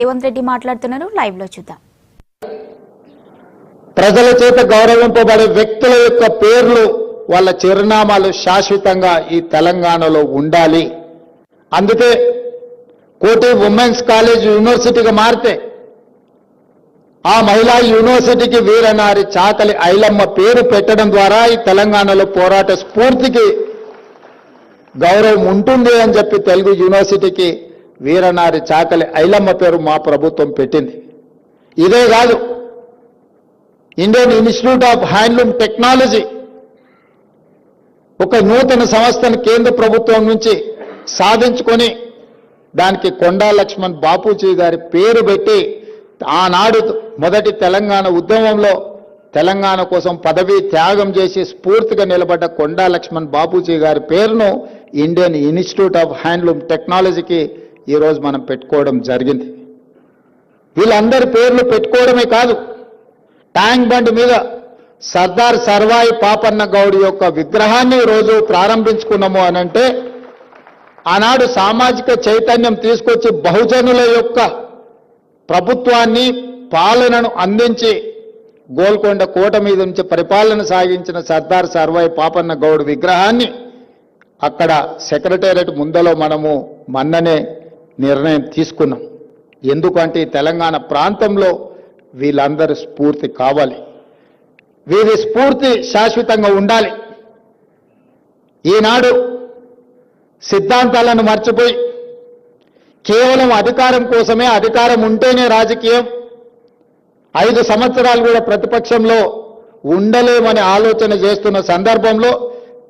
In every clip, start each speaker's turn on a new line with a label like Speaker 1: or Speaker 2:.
Speaker 1: రేవంత్ రెడ్డి మాట్లాడుతున్నారు, లైవ్ లో చూద్దాం.
Speaker 2: ప్రజల చేత గౌరవింపబడే వ్యక్తుల యొక్క పేర్లు, వాళ్ళ చిరునామాలు శాశ్వతంగా ఈ తెలంగాణలో ఉండాలి. అందుకే కోటి ఉమెన్స్ కాలేజ్ యూనివర్సిటీగా మారితే ఆ మహిళా యూనివర్సిటీకి వీరనారి చాకలి ఐలమ్మ పేరు పెట్టడం ద్వారా ఈ తెలంగాణలో పోరాట స్ఫూర్తికి గౌరవం ఉంటుంది అని చెప్పి తెలుగు యూనివర్సిటీకి వీరనారి చాకలి ఐలమ్మ పేరు మా ప్రభుత్వం పెట్టింది. ఇదే కాదు, Indian institute of handloom technology ఒక నూతన సంస్థను కేంద్ర ప్రభుత్వం నుంచి సాధించుకొని దానికి కొండా లక్ష్మణ్ బాపూజీ గారి పేరు పెట్టి ఆనాడు మొదటి తెలంగాణ ఉద్యమంలో తెలంగాణ కోసం పదవీ త్యాగం చేసి స్ఫూర్తిగా నిలబడ్డ కొండా లక్ష్మణ్ బాపూజీ గారి పేరును ఇండియన్ ఇన్స్టిట్యూట్ ఆఫ్ హ్యాండ్లూమ్ టెక్నాలజీకి ఈరోజు మనం పెట్టుకోవడం జరిగింది. వీళ్ళందరి పేర్లు పెట్టుకోవడమే కాదు, ట్యాంక్ బండ్ మీద సర్దార్ సర్వాయి పాపన్న గౌడ్ యొక్క విగ్రహాన్ని రోజు ప్రారంభించుకున్నాము అనంటే ఆనాడు సామాజిక చైతన్యం తీసుకొచ్చి బహుజనుల యొక్క ప్రభుత్వాన్ని పాలనను అందించి గోల్కొండ కోట మీద నుంచి పరిపాలన సాగించిన సర్దార్ సర్వాయి పాపన్న గౌడ్ విగ్రహాన్ని అక్కడ సెక్రటేరియట్ ముందలో మనము మొన్ననే నిర్ణయం తీసుకున్నాం. ఎందుకంటే తెలంగాణ ప్రాంతంలో వీళ్ళందరూ స్ఫూర్తి కావాలి, వీరి స్ఫూర్తి శాశ్వతంగా ఉండాలి. ఈనాడు సిద్ధాంతాలను మర్చిపోయి కేవలం అధికారం కోసమే, అధికారం ఉంటేనే రాజకీయం, 5 సంవత్సరాలు కూడా ప్రతిపక్షంలో ఉండలేమని ఆలోచన చేస్తున్న సందర్భంలో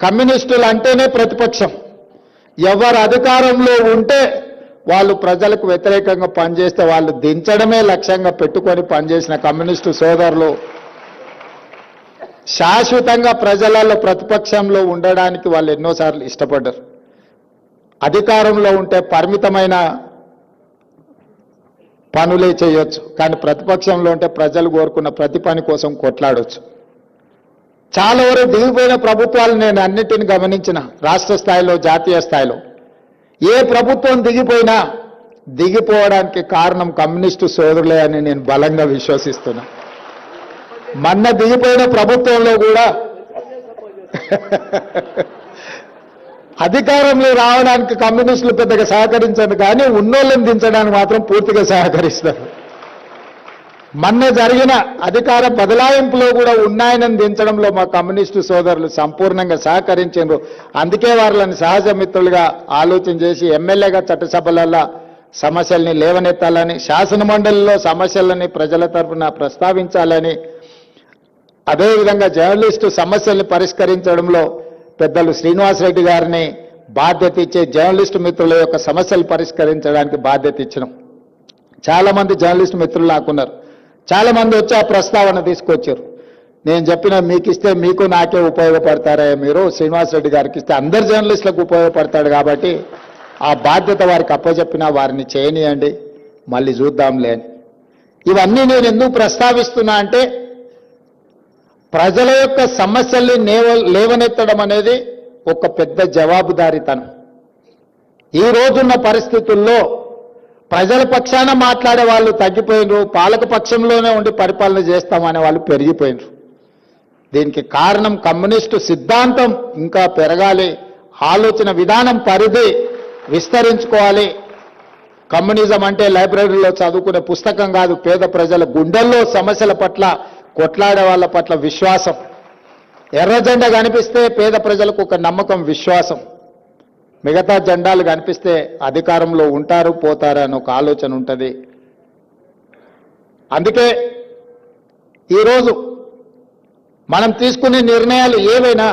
Speaker 2: కమ్యూనిస్టులు అంటేనే ప్రతిపక్షం, ఎవరు అధికారంలో ఉంటే వాళ్ళు ప్రజలకు వ్యతిరేకంగా పనిచేస్తే వాళ్ళు దించడమే లక్ష్యంగా పెట్టుకొని పనిచేసిన కమ్యూనిస్టు సోదరులు శాశ్వతంగా ప్రజలలో ప్రతిపక్షంలో ఉండడానికి వాళ్ళు ఎన్నోసార్లు ఇష్టపడ్డారు. అధికారంలో ఉంటే పరిమితమైన పనులే చేయొచ్చు, కానీ ప్రతిపక్షంలో ఉంటే ప్రజలు కోరుకున్న ప్రతి పని కోసం కొట్లాడొచ్చు. చాలా వరకు దిగిపోయిన ప్రభుత్వాలు నేను అన్నిటిని గమనించిన, రాష్ట్ర స్థాయిలో జాతీయ స్థాయిలో ఏ ప్రభుత్వం దిగిపోయినా దిగిపోవడానికి కారణం కమ్యూనిస్టు సోదరులే అని నేను బలంగా విశ్వసిస్తున్నా. మొన్న దిగిపోయిన ప్రభుత్వంలో కూడా అధికారంలో రావడానికి కమ్యూనిస్టులు పెద్దగా సహకరించండి, కానీ ఉన్నోళ్ళని దించడానికి మాత్రం పూర్తిగా సహకరిస్తారు. మొన్న జరిగిన అధికార బదలాయింపులో కూడా ఉన్నాయనని దించడంలో మా కమ్యూనిస్టు సోదరులు సంపూర్ణంగా సహకరించారు. అందుకే వాళ్ళని సహజ మిత్రులుగా ఆలోచన చేసి ఎమ్మెల్యేగా చట్టసభలలో సమస్యల్ని లేవనెత్తాలని, శాసనమండలిలో సమస్యలని ప్రజల తరఫున ప్రస్తావించాలని, అదేవిధంగా జర్నలిస్టు సమస్యల్ని పరిష్కరించడంలో పెద్దలు శ్రీనివాసరెడ్డి గారిని బాధ్యత ఇచ్చే జర్నలిస్టు మిత్రుల యొక్క సమస్యలు పరిష్కరించడానికి బాధ్యత ఇచ్చినాం. చాలామంది జర్నలిస్టు మిత్రులు నాకున్నారు, చాలామంది వచ్చి ఆ ప్రస్తావన తీసుకొచ్చారు. నేను చెప్పిన మీకు ఇస్తే మీకు నాకే ఉపయోగపడతారా, మీరు శ్రీనివాసరెడ్డి గారికి ఇస్తే అందరు జర్నలిస్టులకు ఉపయోగపడతాడు కాబట్టి ఆ బాధ్యత వారికి అప్పచెప్పినా వారిని చేయనియండి, మళ్ళీ చూద్దాంలే అని. ఇవన్నీ నేను ఎందుకు ప్రస్తావిస్తున్నా అంటే ప్రజల యొక్క సమస్యల్ని లేవనెత్తడం అనేది ఒక పెద్ద జవాబుదారీతనం. ఈ రోజున్న పరిస్థితుల్లో ప్రజల పక్షాన మాట్లాడే వాళ్ళు తగ్గిపోయినరు, పాలక పక్షంలోనే ఉండి పరిపాలన చేస్తామనే వాళ్ళు పెరిగిపోయినరు. దీనికి కారణం కమ్యూనిస్టు సిద్ధాంతం ఇంకా పెరగాలి, ఆలోచన విధానం పరిధి విస్తరించుకోవాలి. కమ్యూనిజం అంటే లైబ్రరీలో చదువుకునే పుస్తకం కాదు, పేద ప్రజల గుండెల్లో సమస్యల పట్ల కొట్లాడే వాళ్ళ పట్ల విశ్వాసం. ఎర్ర జెండా కనిపిస్తే పేద ప్రజలకు ఒక నమ్మకం, విశ్వాసం. మిగతా జెండాలు కనిపిస్తే అధికారంలో ఉంటారు పోతారు అని ఒక ఆలోచన ఉంటుంది. అందుకే ఈరోజు మనం తీసుకునే నిర్ణయాలు ఏవైనా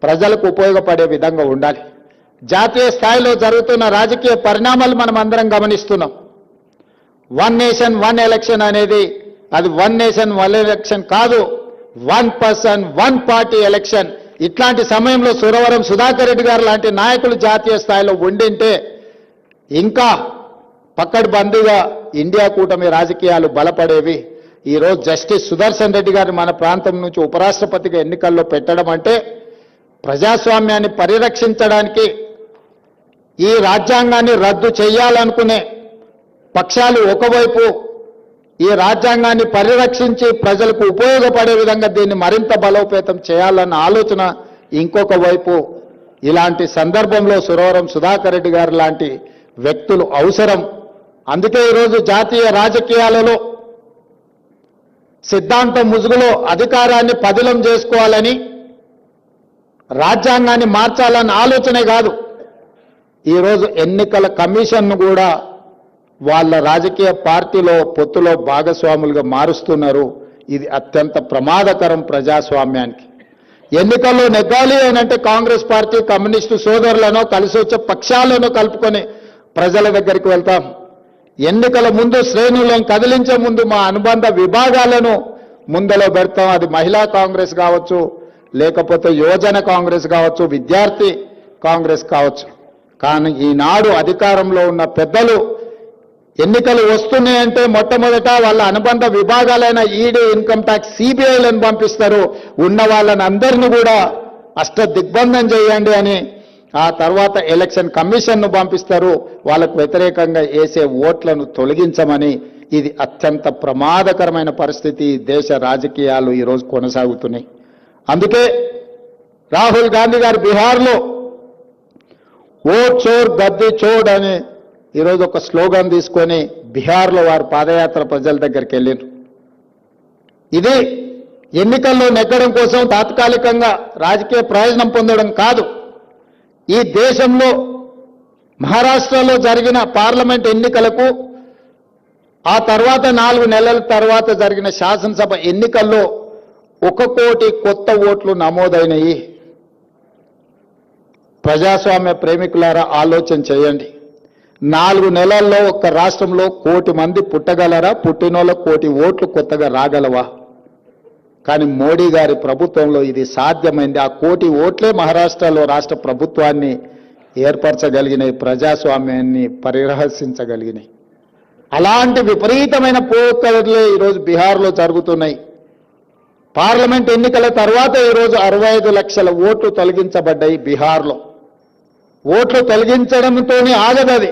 Speaker 2: ప్రజలకు ఉపయోగపడే విధంగా ఉండాలి. జాతీయ స్థాయిలో జరుగుతున్న రాజకీయ పరిణామాలు మనం అందరం గమనిస్తున్నాం. 1 నేషన్ 1 ఎలక్షన్ అనేది అది 1 నేషన్ 1 ఎలక్షన్ కాదు, 1 పర్సన్ 1 పార్టీ ఎలక్షన్. ఇట్లాంటి సమయంలో సురవరం సుధాకర్ రెడ్డి గారు లాంటి నాయకులు జాతీయ స్థాయిలో ఉండింటే ఇంకా పక్కడ్బందీగా ఇండియా కూటమి రాజకీయాలు బలపడేవి. ఈరోజు జస్టిస్ సుదర్శన్ రెడ్డి గారిని మన ప్రాంతం నుంచి ఉపరాష్ట్రపతిగా ఎన్నికల్లో పెట్టడం అంటే ప్రజాస్వామ్యాన్ని పరిరక్షించడానికి, ఈ రాజ్యాంగాన్ని రద్దు చేయాలనుకునే పక్షాలు ఒకవైపు ఈ రాజ్యాంగాన్ని పరిరక్షించి ప్రజలకు ఉపయోగపడే విధంగా దీన్ని మరింత బలోపేతం చేయాలన్న ఆలోచన ఇంకొక వైపు. ఇలాంటి సందర్భంలో సురవరం సుధాకర్ రెడ్డి గారు లాంటి వ్యక్తులు అవసరం. అందుకే ఈరోజు జాతీయ రాజకీయాలలో సిద్ధాంతం ముసుగులో అధికారాన్ని పదిలం చేసుకోవాలని, రాజ్యాంగాన్ని మార్చాలన్న ఆలోచనే కాదు, ఈరోజు ఎన్నికల కమిషన్ను కూడా వాళ్ళ రాజకీయ పార్టీలో పొత్తులో భాగస్వాములుగా మారుస్తున్నారు. ఇది అత్యంత ప్రమాదకరం ప్రజాస్వామ్యానికి. ఎన్నికల్లో నెగ్గాలి అనంటే కాంగ్రెస్ పార్టీ కమ్యూనిస్టు సోదరులను కలిసి వచ్చే పక్షాలను కలుపుకొని ప్రజల దగ్గరికి వెళ్తాం. ఎన్నికల ముందు శ్రేణులను కదిలించే ముందు మా అనుబంధ విభాగాలను ముందలో పెడతాం. అది మహిళా కాంగ్రెస్ కావచ్చు, లేకపోతే యువజన కాంగ్రెస్ కావచ్చు, విద్యార్థి కాంగ్రెస్ కావచ్చు. కానీ ఈనాడు అధికారంలో ఉన్న పెద్దలు ఎన్నికలు వస్తున్నాయంటే మొట్టమొదట వాళ్ళ అనుబంధ విభాగాలైన ఈడీ, ఇన్కమ్ ట్యాక్స్, సిబిఐలను పంపిస్తారు. ఉన్న వాళ్ళని అందరినీ కూడా అష్టదిగ్బంధం చేయండి అని. ఆ తర్వాత ఎలక్షన్ కమిషన్ను పంపిస్తారు. వాళ్ళకు వ్యతిరేకంగా వేసే ఓట్లను తొలగించమని. ఇది అత్యంత ప్రమాదకరమైన పరిస్థితి. దేశ రాజకీయాలు ఈరోజు కొనసాగుతున్నాయి. అందుకే రాహుల్ గాంధీ గారు బీహార్లో ఓట్ చోర్ గద్దె చోడ్ అని ఈరోజు ఒక స్లోగన్ తీసుకొని బీహార్లో వారు పాదయాత్ర ప్రజల దగ్గరికి వెళ్ళారు. ఇది ఎన్నికల్లో నెగ్గడం కోసం తాత్కాలికంగా రాజకీయ ప్రయోజనం పొందడం కాదు. ఈ దేశంలో మహారాష్ట్రలో జరిగిన పార్లమెంట్ ఎన్నికలకు, ఆ తర్వాత 4 నెలల తర్వాత జరిగిన శాసనసభ ఎన్నికల్లో 1 కోటి కొత్త ఓట్లు నమోదైనవి. ప్రజాస్వామ్య ప్రేమికులారా ఆలోచన చేయండి. 4 నెలల్లో ఒక్క రాష్ట్రంలో 1 కోటి మంది పుట్టగలరా? పుట్టినోళ్ళ 1 కోటి ఓట్లు కొత్తగా రాగలవా? కానీ మోడీ గారి ప్రభుత్వంలో ఇది సాధ్యమైంది. ఆ 1 కోటి ఓట్లే మహారాష్ట్రలో రాష్ట్ర ప్రభుత్వాన్ని ఏర్పరచగలిగినాయి, ప్రజాస్వామ్యాన్ని పరిరహసించగలిగినాయి. అలాంటి విపరీతమైన పోకడలే ఈరోజు బీహార్లో జరుగుతున్నాయి. పార్లమెంట్ ఎన్నికల తర్వాత ఈరోజు 65 లక్షల ఓట్లు తొలగించబడ్డాయి బీహార్లో. ఓట్లు తొలగించడంతోనే ఆగదది.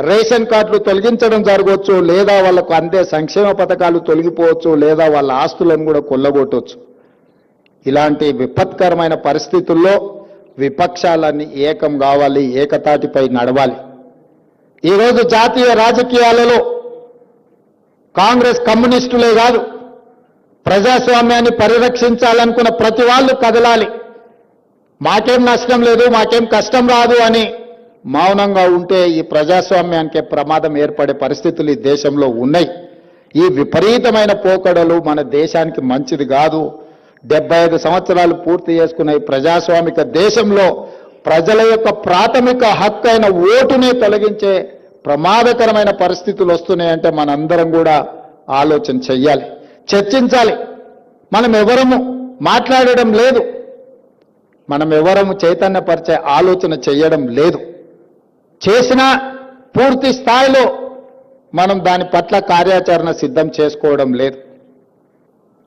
Speaker 2: రేషన్ కార్డులు తొలగించడం జరగవచ్చు, లేదా వాళ్లకు అందే సంక్షేమ పథకాలు తొలగిపోవచ్చు, లేదా వాళ్ళ ఆస్తులను కూడా కొల్లగొట్టవచ్చు. ఇలాంటి విపత్కరమైన పరిస్థితుల్లో విపక్షాలన్నీ ఏకం కావాలి, ఏకతాటిపై నడవాలి. ఈరోజు జాతీయ రాజకీయాలలో కాంగ్రెస్ కమ్యూనిస్టులే కాదు, ప్రజాస్వామ్యాన్ని పరిరక్షించాలనుకున్న ప్రతి వాళ్ళు కదలాలి. మాకేం నష్టం లేదు, మాకేం కష్టం రాదు అని మౌనంగా ఉంటే ఈ ప్రజాస్వామ్యానికే ప్రమాదం ఏర్పడే పరిస్థితులు ఈ దేశంలో ఉన్నాయి. ఈ విపరీతమైన పోకడలు మన దేశానికి మంచిది కాదు. 75 సంవత్సరాలు పూర్తి చేసుకున్న ఈ ప్రజాస్వామిక దేశంలో ప్రజల యొక్క ప్రాథమిక హక్కు అయిన ఓటునే తొలగించే ప్రమాదకరమైన పరిస్థితులు వస్తున్నాయంటే మనందరం కూడా ఆలోచన చెయ్యాలి, చర్చించాలి. మనం ఎవరము మాట్లాడడం లేదు, మనం ఎవరము చైతన్యపరిచే ఆలోచన చేయడం లేదు. చేసినా పూర్తి స్థాయిలో మనం దాని పట్ల కార్యాచరణ సిద్ధం చేసుకోవడం లేదు.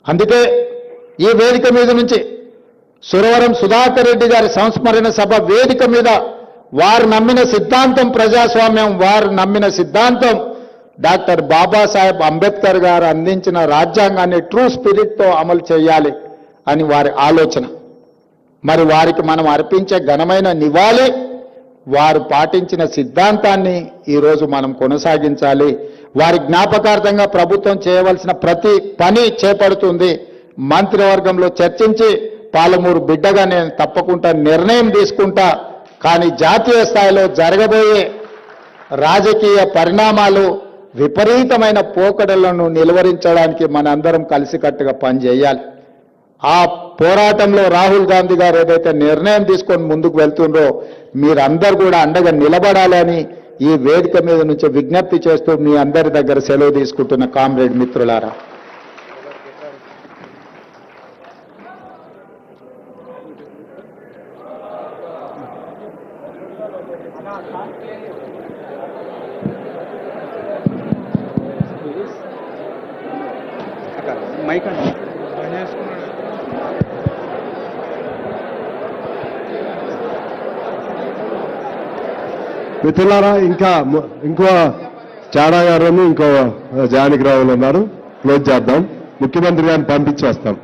Speaker 2: అందుకే ఈ వేదిక మీద నుంచి సురవరం సుధాకర్ రెడ్డి గారి సంస్మరణ సభ వేదిక మీద వారు నమ్మిన సిద్ధాంతం ప్రజాస్వామ్యం, వారు నమ్మిన సిద్ధాంతం డాక్టర్ బాబాసాహెబ్ అంబేద్కర్ గారు అందించిన రాజ్యాంగాన్ని ట్రూ స్పిరిట్తో అమలు చేయాలి అని వారి ఆలోచన. మరి వారికి మనం అర్పించే ఘనమైన నివాళి వారు పాటించిన సిద్ధాంతాన్ని ఈరోజు మనం కొనసాగించాలి. వారి జ్ఞాపకార్థంగా ప్రభుత్వం చేయవలసిన ప్రతి పని చేపడుతుంది. మంత్రివర్గంలో చర్చించి పాలమూరు బిడ్డగా నేను తప్పకుండా నిర్ణయం తీసుకుంటా. కానీ జాతీయ స్థాయిలో జరగబోయే రాజకీయ పరిణామాలు, విపరీతమైన పోకడలను నిలువరించడానికి మనందరం కలిసికట్టుగా పనిచేయాలి. ఆ పోరాటంలో రాహుల్ గాంధీ గారు ఏదైతే నిర్ణయం తీసుకొని ముందుకు వెళ్తుండ్రో మీరందరూ కూడా అండగా నిలబడాలని ఈ వేదిక మీద నుంచి విజ్ఞప్తి చేస్తూ మీ అందరి దగ్గర సెలవు తీసుకుంటున్న కామ్రేడ్ మిత్రులారా.
Speaker 3: మిత్రులారా, ఇంకో చాడా గారు ఇంకో జానకిరావులు ఉన్నారు. క్లోజ్ చేద్దాం. ముఖ్యమంత్రి గారిని పంపించేస్తాం.